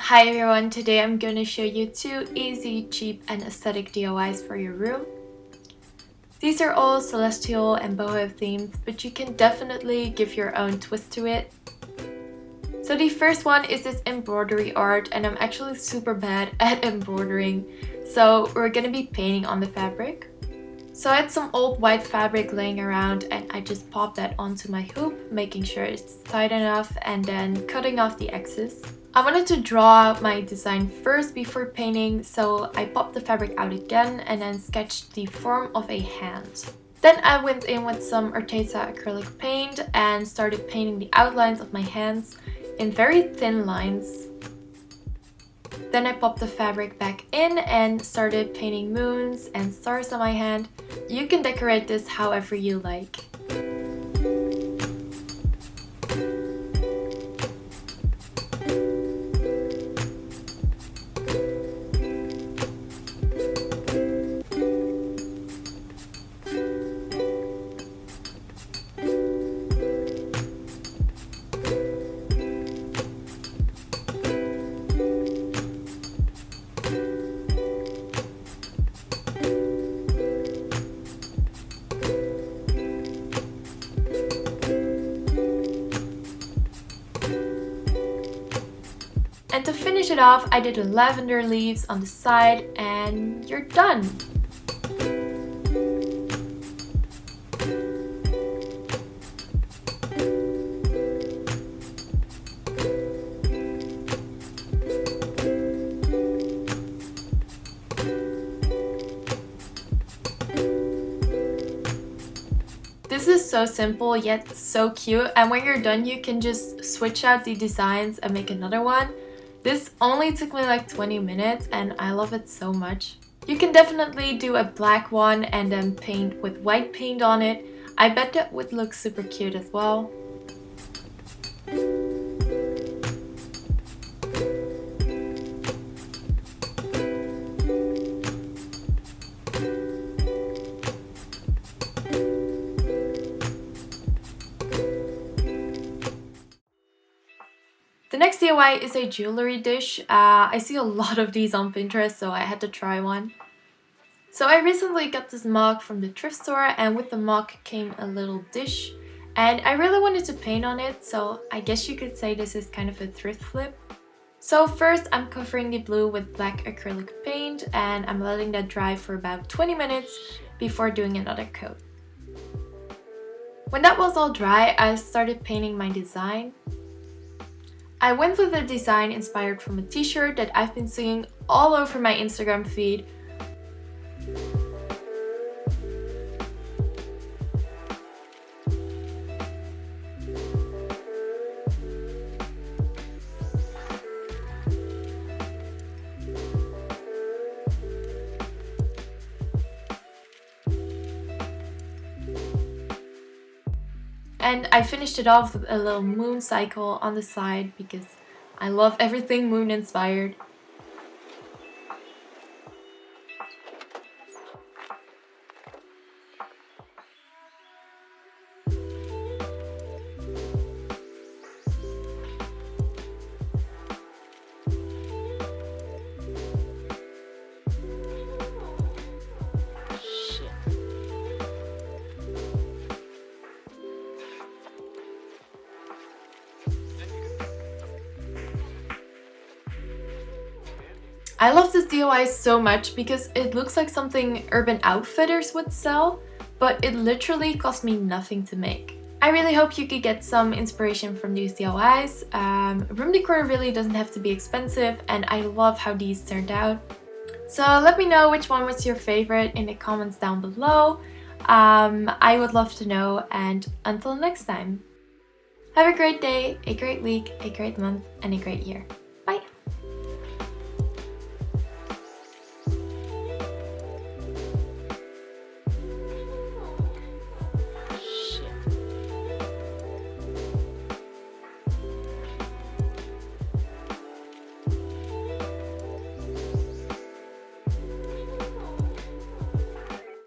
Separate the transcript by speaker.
Speaker 1: Hi everyone, today I'm going to show you 2 easy, cheap and aesthetic DIYs for your room. These are all celestial and boho themed, but you can definitely give your own twist to it. So the first one is this embroidery art, and I'm actually super bad at embroidering, so we're going to be painting on the fabric. So I had some old white fabric laying around and I just popped that onto my hoop, making sure it's tight enough and then cutting off the excess. I wanted to draw out my design first before painting, so I popped the fabric out again and then sketched the form of a hand. Then I went in with some 𝘰𝘱𝐬𝐻 acrylic paint and started painting the outlines of my hands in very thin lines. Then I popped the fabric back in and started painting moons and stars on my hand. You can decorate this however you like. And to finish it off, I did the lavender leaves on the side and you're done! This is so simple yet so cute, and when you're done you can just switch out the designs and make another one. This only took me like 20 minutes and I love it so much. You can definitely do a black one and then paint with white paint on it. I bet that would look super cute as well. The next DIY is a jewelry dish. I see a lot of these on Pinterest, so I had to try one. So I recently got this mug from the thrift store, and with the mug came a little dish. And I really wanted to paint on it, so I guess you could say this is kind of a thrift flip. So first I'm covering the blue with black acrylic paint and I'm letting that dry for about 20 minutes before doing another coat. When that was all dry, I started painting my design. I went with a design inspired from a t-shirt that I've been seeing all over my Instagram feed. And I finished it off with a little moon cycle on the side because I love everything moon inspired. I love this DIY so much because it looks like something Urban Outfitters would sell, but it literally cost me nothing to make. I really hope you could get some inspiration from these DIYs. Room decor really doesn't have to be expensive, and I love how these turned out. So let me know which one was your favorite in the comments down below. I would love to know, and until next time, have a great day, a great week, a great month, and a great year. Bye!